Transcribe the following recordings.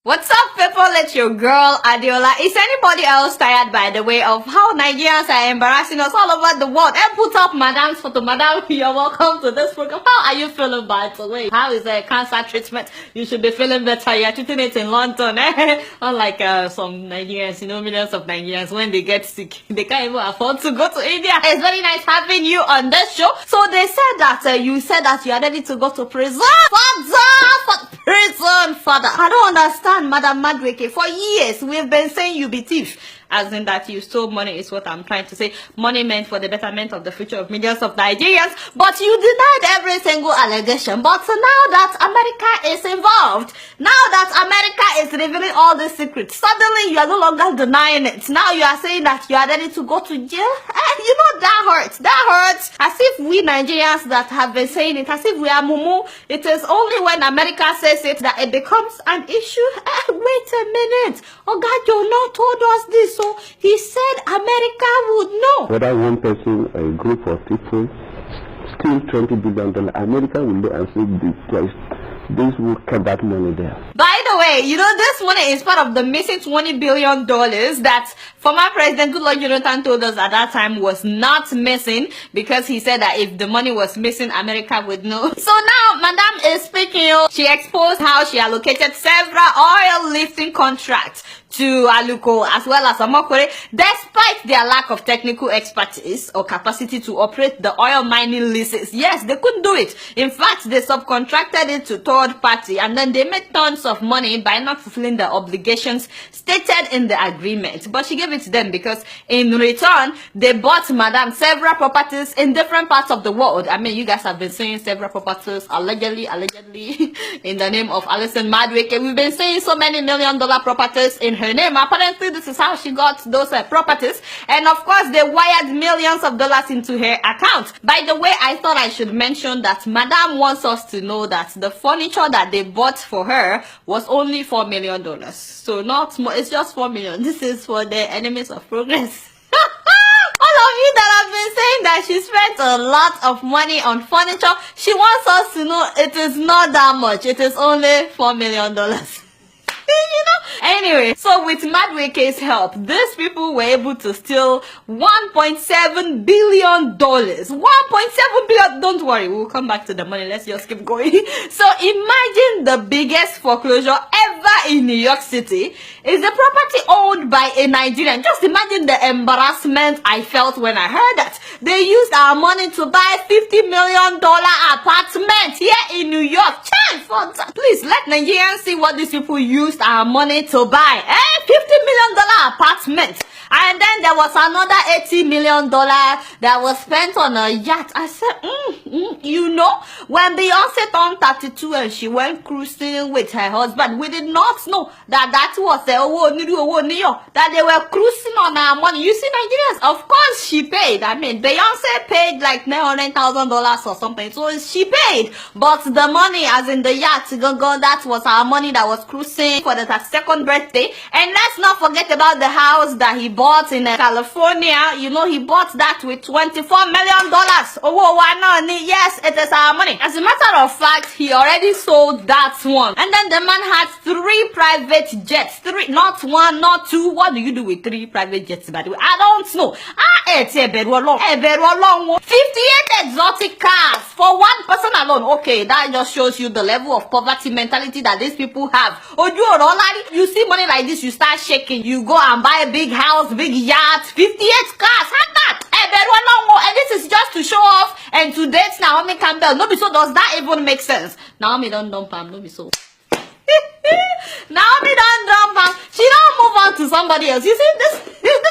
What's up, people? It's your girl, Adiola. Is anybody else tired, by the way, of how Nigerians are embarrassing us all over the world? And put up Madam's photo. Madam, you're welcome to this program. How are you feeling, by the way? How is the cancer treatment? You should be feeling better. You're treating it in London, eh? Unlike some Nigerians, millions of Nigerians, when they get sick, they can't even afford to go to India. It's very nice having you on this show. So they said that you said that you are ready to go to prison. Father. I don't understand, Madam Madweke. For years, we've been saying you be thief. As in that you stole money is what I'm trying to say. Money meant for the betterment of the future of millions of Nigerians. But you denied every single allegation. But now that America is involved, now that America is revealing all the secrets, suddenly you are no longer denying it. Now you are saying that you are ready to go to jail. And you know that hurts. That hurts. As if we Nigerians that have been saying it, as if we are mumu. It is only when America says it that it becomes an issue. Wait a minute. Oh God, you not told us this. So he said America would know. Whether one person or a group of people steal $20 billion, America will know and say this will keep that money there. By the way, this money is part of the missing $20 billion that former President Goodluck Jonathan told us at that time was not missing, because he said that if the money was missing, America would know. So now, Madam is speaking. She exposed how she allocated several oil lifting contracts to Aluko as well as Amakore, despite their lack of technical expertise or capacity to operate the oil mining leases. Yes, they couldn't do it. In fact, they subcontracted it to third party, and then they made tons of money by not fulfilling the obligations stated in the agreement. But she gave it to them because in return, they bought Madam several properties in different parts of the world. I mean, you guys have been saying several properties allegedly in the name of Alison Madweke. We've been saying so many $1 million properties in her name. Apparently, this is how she got those properties, and of course they wired millions of dollars into her account. By the way, I thought I should mention that Madam wants us to know that the furniture that they bought for her was only $4 million. So not more, it's just $4 million. This is for the enemies of progress. All of you that have been saying that she spent a lot of money on furniture, she wants us to know it is not that much. It is only $4 million. Anyway, so with Madweke's help, these people were able to steal $1.7 billion. $1.7 billion. Don't worry, we'll come back to the money. Let's just keep going. So imagine the biggest foreclosure ever in New York City is the property owned by a Nigerian. Just imagine the embarrassment I felt when I heard that. They used our money to buy $50 million apartment here in New York. Please let Nigerians see what these people used our money to buy. $50 million apartment. And then there was another $80 million that was spent on a yacht. I said, when Beyonce turned 32 and she went cruising with her husband, we did not know that was that they were cruising on our money. You see, Nigerians, of course she paid. I mean, Beyonce paid like $900,000 or something. So she paid. But the money, as in the yacht, that was our money that was cruising for the 32nd birthday. And let's not forget about the house that he bought in California. He bought that with $24 million. Yes, it is our money. As a matter of fact, he already sold that one. And then the man had 3 private jets. 3, not 1, not 2. What do you do with 3 private jets, by the way? I don't know. 58 exotic cars for one person alone. Okay, that just shows you the level of poverty mentality that these people have. You see money like this, you start shaking. You go and buy a big house, big yacht, 58 cars. How that? And this is just to show off and to date Naomi Campbell. No be so. Does that even make sense? Naomi don't dump him. No be so. Naomi don't dump him. She don't move on to somebody else. You see, this is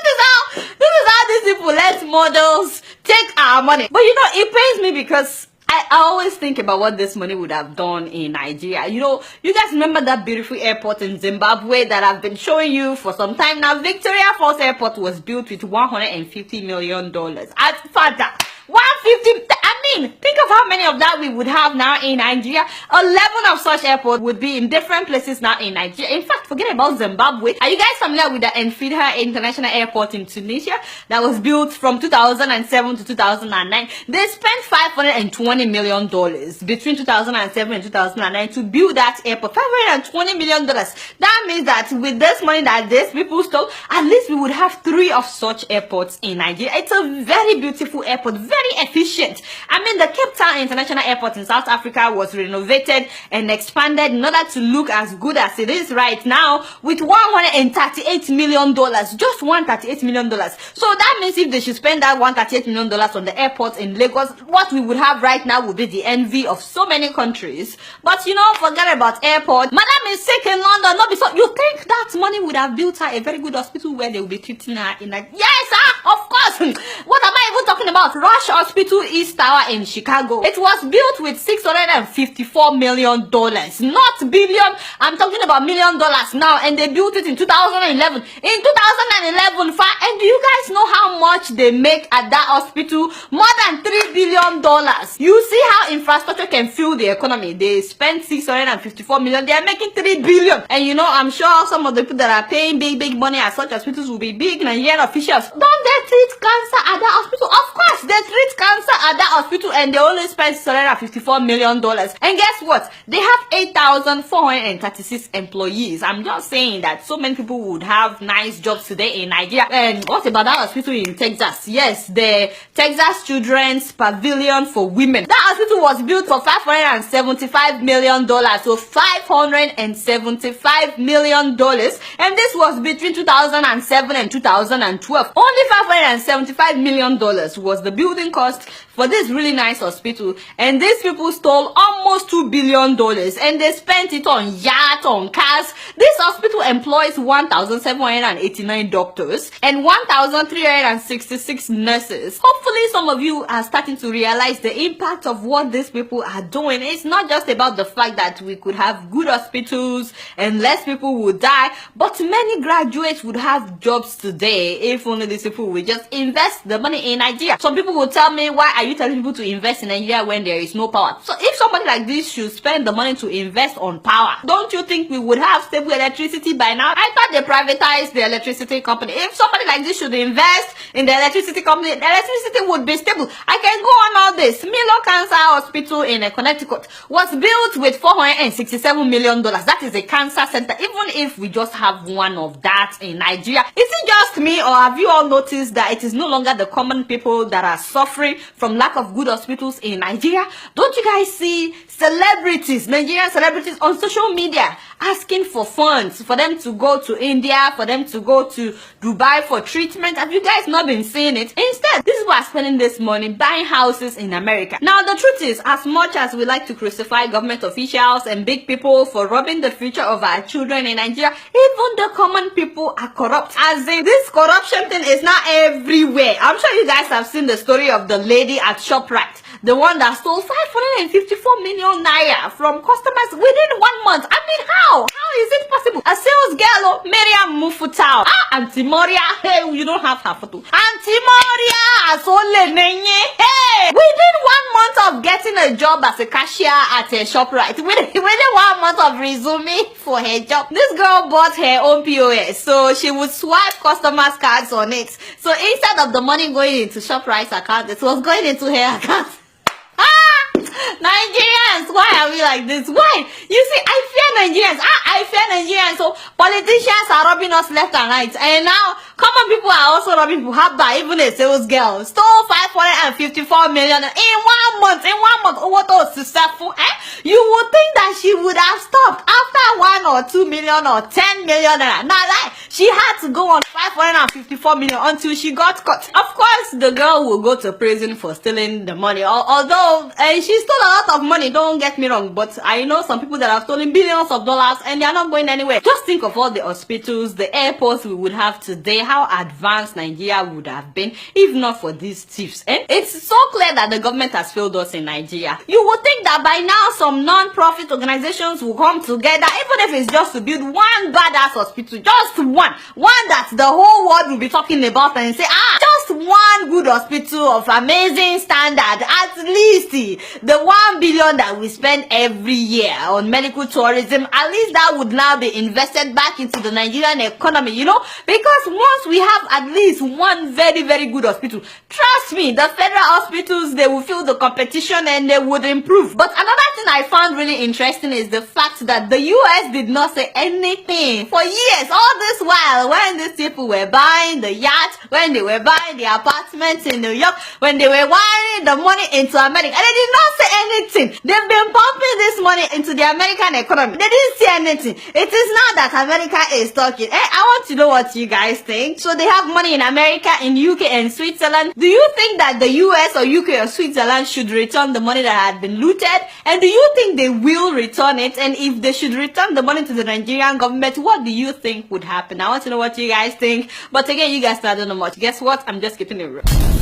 how these people let models take our money. But it pains me because I always think about what this money would have done in Nigeria. You guys remember that beautiful airport in Zimbabwe that I've been showing you for some time now? Victoria Falls Airport was built with $150 million. 150. I mean, think of how many of that we would have now in Nigeria. 11 of such airports would be in different places now in Nigeria. In fact, forget about Zimbabwe. Are you guys familiar with the Enfidha International Airport in Tunisia that was built from 2007 to 2009? They spent $520 million between 2007 and 2009 to build that airport. $520 million. That means that with this money that these people stole, at least we would have 3 of such airports in Nigeria. It's a very beautiful airport, very efficient. I mean, the Cape Town International Airport in South Africa was renovated and expanded in order to look as good as it is right now with $138 million. Just $138 million. So that means if they should spend that $138 million on the airport in Lagos, what we would have right now would be the envy of so many countries. But you know, forget about airport. Madam is sick in London. Not because you think that money would have built her a very good hospital where they will be treating her in a... Yes, of course. What am I even talking about? Rush Hospital East Tower in Chicago. It was built with $654 million, not billion. I'm talking about $1 million now, and they built it in 2011. In 2011, and do you guys know how much they make at that hospital? More than $3 billion. You see how infrastructure can fuel the economy. They spent $654 million. They are making $3 billion. And you know, I'm sure some of the people that are paying big money at such hospitals will be big Nigerian officials. Don't they treat cancer at that hospital? Of course, they treat cancer at that hospital, and they only spend $654 million. And guess what? They have 8,436 employees. I'm just saying that so many people would have nice jobs today in Nigeria. And what about that hospital in Texas? Yes, the Texas Children's Pavilion for Women. That hospital was built for $575 million. So $575 million. And this was between 2007 and 2012. Only $575 million was the building cost for this really nice hospital, and these people stole almost $2 billion, and they spent it on yachts, on cars. This hospital employs 1,789 doctors and 1,366 nurses. Hopefully some of you are starting to realize the impact of what these people are doing. It's not just about the fact that we could have good hospitals and less people would die, but many graduates would have jobs today if only these people would just invest the money in Nigeria. Some people will tell me, why are you telling people to invest in Nigeria when there is no power? So if somebody like this should spend the money to invest on power, don't you think we would have stable electricity by now? I thought they privatized the electricity company. If somebody like this should invest in the electricity company, the electricity would be stable. I can go on all this. Milo Cancer Hospital in Connecticut was built with $467 million. That is a cancer center. Even if we just have one of that in Nigeria, is it just me, or have you all noticed that it is no longer the common people that are suffering from lack of good hospitals in Nigeria? Don't you guys see celebrities, Nigerian celebrities on social media asking for funds for them to go to India, for them to go to Dubai for treatment? Have you guys not been seeing it? Instead, these people are spending this money buying houses in America. Now, the truth is, as much as we like to crucify government officials and big people for robbing the future of our children in Nigeria, even the common people are corrupt. As in, this corruption thing is not everywhere. I'm sure you guys have seen the story of the lady at ShopRite, the one that stole 554 million naira from customers within 1 month. I mean, how? How is it possible? A sales girl, Miriam Mufutao. Auntie Moria. Hey, you don't have her photo. Auntie Moria, hey, within 1 month of getting a job as a cashier at a ShopRite, within 1 month of resuming for her job, this girl bought her own POS, so she would swipe customers' cards on it. So instead of the money going into ShopRite's account, it was going into her account. Nigerians, why are we like this? Why? You see, I fear Nigerians. I fear Nigerians. So politicians are robbing us left and right, and now common people are also robbing people. Habba, even a sales girl stole 554 million in 1 month. In 1 month, oh, what was successful? You would think that she would have stopped after 1 or 2 million or 10 million. Now, she had to go on 554 million until she got caught. Of course, the girl will go to prison for stealing the money. Although she stole a lot of money, don't get me wrong, but I know some people that have stolen billions of dollars and they are not going anywhere. Just think of all the hospitals, the airports we would have today, how advanced Nigeria would have been if not for these thieves. It's so clear that the government has failed us in Nigeria. You would think that by now some non-profit organizations will come together, even if it's just to build one badass hospital, just one that the whole world will be talking about and say, just just one good hospital of amazing standard, at least the 1 billion that we spend every year on medical tourism, at least that would now be invested back into the Nigerian economy, you know, because once we have at least one very, very good hospital, trust me, the federal hospitals, they will feel the competition and they would improve. But another thing I found really interesting is the fact that the US did not say anything for years, all this while, when these people were buying the yacht, when they were buying the apartments in New York, when they were wiring the money into America, and they did not say anything. They've been pumping this money into the American economy. They didn't say anything. It is now that America is talking. I want to know what you guys think. So they have money in America, in UK and Switzerland. Do you think that the US or UK or Switzerland should return the money that had been looted? And do you think they will return it? And if they should return the money to the Nigerian government, what do you think would happen? I want to know what you guys think. But again, you guys don't know much. Guess what? I'm just keeping it real.